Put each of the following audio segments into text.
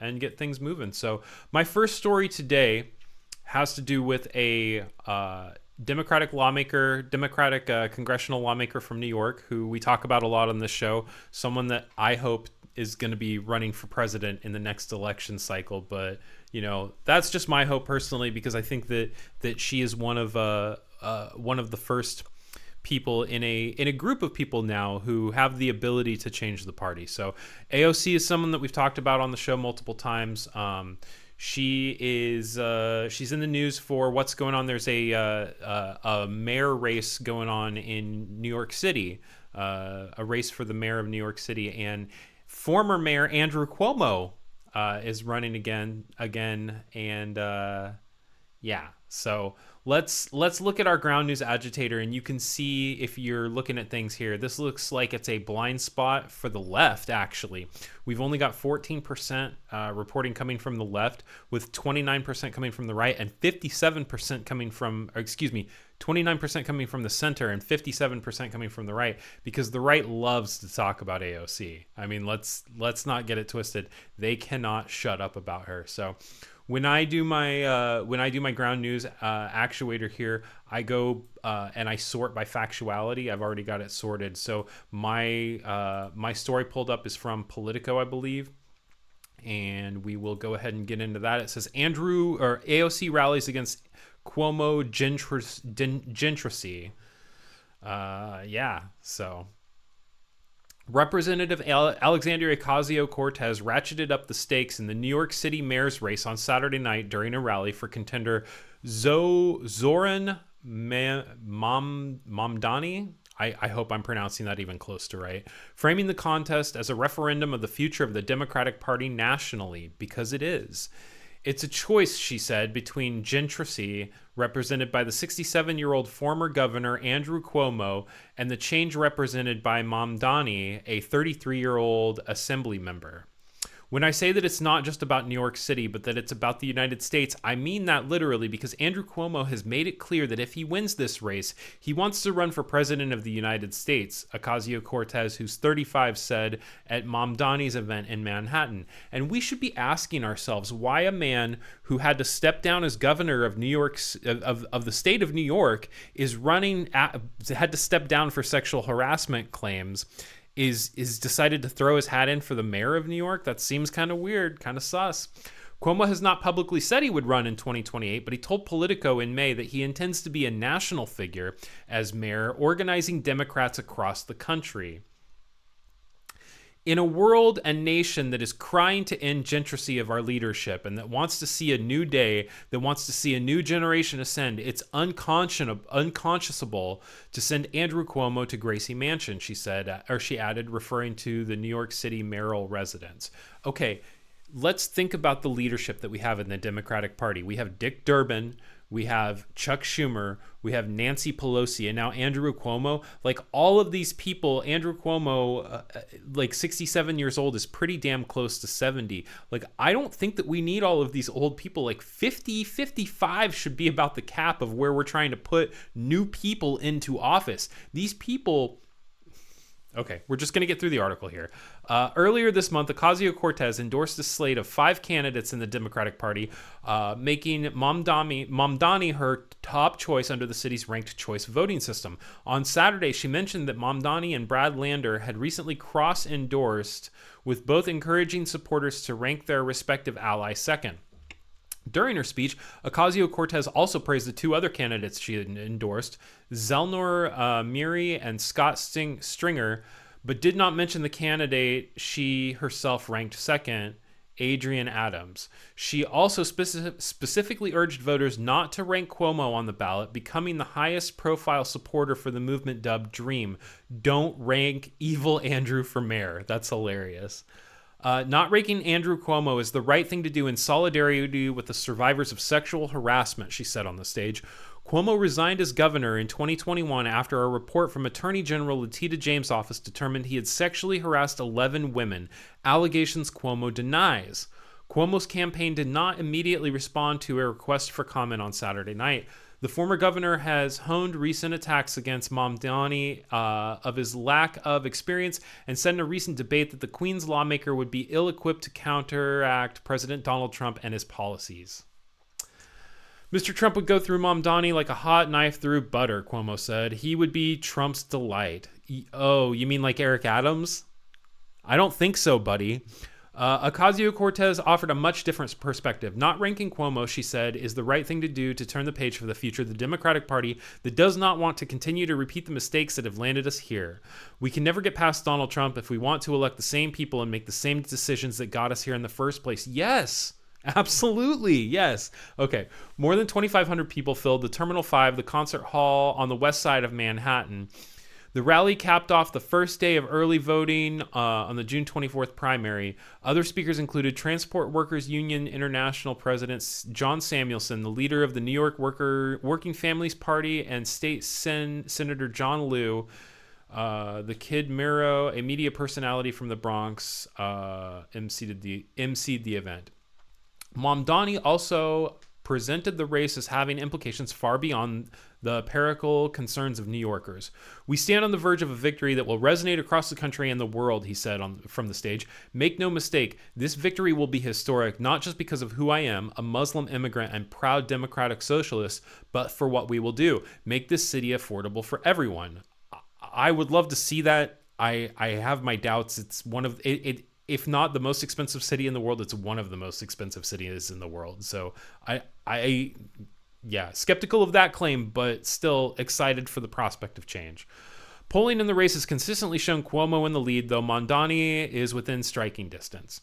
and get things moving. So my first story today has to do with a Democratic congressional lawmaker from New York, who we talk about a lot on this show. Someone that I hope is going to be running for president in the next election cycle. But that's just my hope personally, because I think that she is one of the first people in a group of people now who have the ability to change the party. So AOC is someone that we've talked about on the show multiple times. She's in the news for what's going on. There's a mayor race going on in New York City, a race for the mayor of New York City, and former mayor Andrew Cuomo is running again, and so let's look at our ground news agitator, and you can see, if you're looking at things here, this looks like it's a blind spot for the left. Actually, we've only got 14% reporting coming from the left, with 29% coming from the right, and 57% coming from 29% coming from the center and 57% coming from the right, because the right loves to talk about AOC. I mean, let's not get it twisted. They cannot shut up about her. So when I do my ground news actuator here, I go and I sort by factuality. I've already got it sorted. So my story pulled up is from Politico, I believe, and we will go ahead and get into that. It says AOC rallies against Cuomo gentricy. So Representative Alexandria Ocasio-Cortez ratcheted up the stakes in the New York City mayor's race on Saturday night during a rally for contender Zoran Mamdani. I hope I'm pronouncing that even close to right. Framing the contest as a referendum of the future of the Democratic Party nationally, because it is. It's a choice, she said, between gentricy, represented by the 67-year-old former governor Andrew Cuomo, and the change represented by Mamdani, a 33-year-old assembly member. When I say that it's not just about New York City, but that it's about the United States, I mean that literally, because Andrew Cuomo has made it clear that if he wins this race, he wants to run for president of the United States, Ocasio-Cortez, who's 35, said at Mamdani's event in Manhattan. And we should be asking ourselves why a man who had to step down as governor of New York, of the state of New York, had to step down for sexual harassment claims, is decided to throw his hat in for the mayor of New York. That seems kind of weird, kind of sus. Cuomo has not publicly said he would run in 2028, but he told Politico in May that he intends to be a national figure as mayor, organizing Democrats across the country. In a world and nation that is crying to end gentricy of our leadership and that wants to see a new day, that wants to see a new generation ascend, it's unconscionable to send Andrew Cuomo to Gracie Mansion, she said, or she added, referring to the New York City mayoral residence. Okay, let's think about the leadership that we have in the Democratic Party. We have Dick Durbin, we have Chuck Schumer, we have Nancy Pelosi, and now Andrew Cuomo. Like, all of these people, Andrew Cuomo, 67 years old, is pretty damn close to 70. Like, I don't think that we need all of these old people. Like, 50, 55 should be about the cap of where we're trying to put new people into office. These people... Okay, we're just going to get through the article here. Earlier this month, Ocasio-Cortez endorsed a slate of 5 candidates in the Democratic Party, making Mamdani her top choice under the city's ranked choice voting system. On Saturday, she mentioned that Mamdani and Brad Lander had recently cross-endorsed, with both encouraging supporters to rank their respective ally second. During her speech, Ocasio-Cortez also praised the 2 other candidates she had endorsed, Zelnor Miri and Scott Stringer, but did not mention the candidate she herself ranked second, Adrian Adams. She also specifically urged voters not to rank Cuomo on the ballot, becoming the highest profile supporter for the movement dubbed DREAM. Don't rank evil Andrew for mayor. That's hilarious. Not ranking Andrew Cuomo is the right thing to do in solidarity with the survivors of sexual harassment, she said on the stage. Cuomo resigned as governor in 2021 after a report from Attorney General Letitia James' office determined he had sexually harassed 11 women, allegations Cuomo denies. Cuomo's campaign did not immediately respond to a request for comment on Saturday night. The former governor has honed recent attacks against Mamdani of his lack of experience and said in a recent debate that the Queen's lawmaker would be ill-equipped to counteract President Donald Trump and his policies. Mr. Trump would go through Mamdani like a hot knife through butter, Cuomo said. He would be Trump's delight. Oh, you mean like Eric Adams? I don't think so, buddy. Ocasio-Cortez offered a much different perspective. Not ranking Cuomo, she said, is the right thing to do to turn the page for the future of the Democratic Party that does not want to continue to repeat the mistakes that have landed us here. We can never get past Donald Trump if we want to elect the same people and make the same decisions that got us here in the first place. Yes, absolutely, yes. Okay, more than 2,500 people filled the Terminal 5, the concert hall on the west side of Manhattan. The rally capped off the first day of early voting on the June 24th primary. Other speakers included Transport Workers Union International President John Samuelson, the leader of the New York Working Families Party, and State Senator John Liu, the Kid Miro, a media personality from the Bronx, emceed the event. Mamdani also presented the race as having implications far beyond the empirical concerns of New Yorkers. We stand on the verge of a victory that will resonate across the country and the world, he said from the stage. Make no mistake, this victory will be historic, not just because of who I am, a Muslim immigrant and proud democratic socialist, but for what we will do. Make this city affordable for everyone. I would love to see that. I have my doubts. It's one of it. If not the most expensive city in the world, it's one of the most expensive cities in the world. So yeah, skeptical of that claim, but still excited for the prospect of change. Polling in the race has consistently shown Cuomo in the lead, though Mamdani is within striking distance.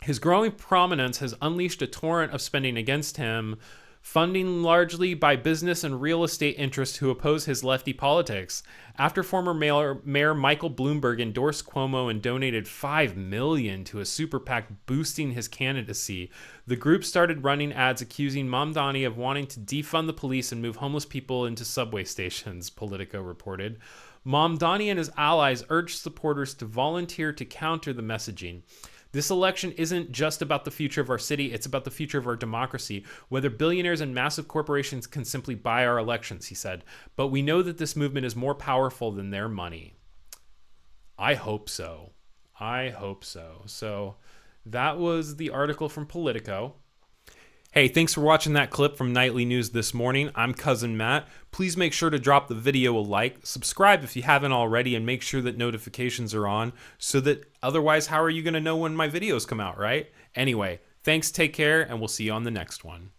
His growing prominence has unleashed a torrent of spending against him, funding largely by business and real estate interests who oppose his lefty politics. After former Mayor Michael Bloomberg endorsed Cuomo and donated $5 million to a super PAC boosting his candidacy, the group started running ads accusing Mamdani of wanting to defund the police and move homeless people into subway stations, Politico reported. Mamdani and his allies urged supporters to volunteer to counter the messaging. This election isn't just about the future of our city, it's about the future of our democracy, whether billionaires and massive corporations can simply buy our elections, he said. But we know that this movement is more powerful than their money. I hope so. I hope so. So that was the article from Politico. Hey, thanks for watching that clip from Nightly News This Morning. I'm Cousin Matt. Please make sure to drop the video a like, subscribe if you haven't already, and make sure that notifications are on, so that otherwise, how are you going to know when my videos come out, right? Anyway, thanks, take care, and we'll see you on the next one.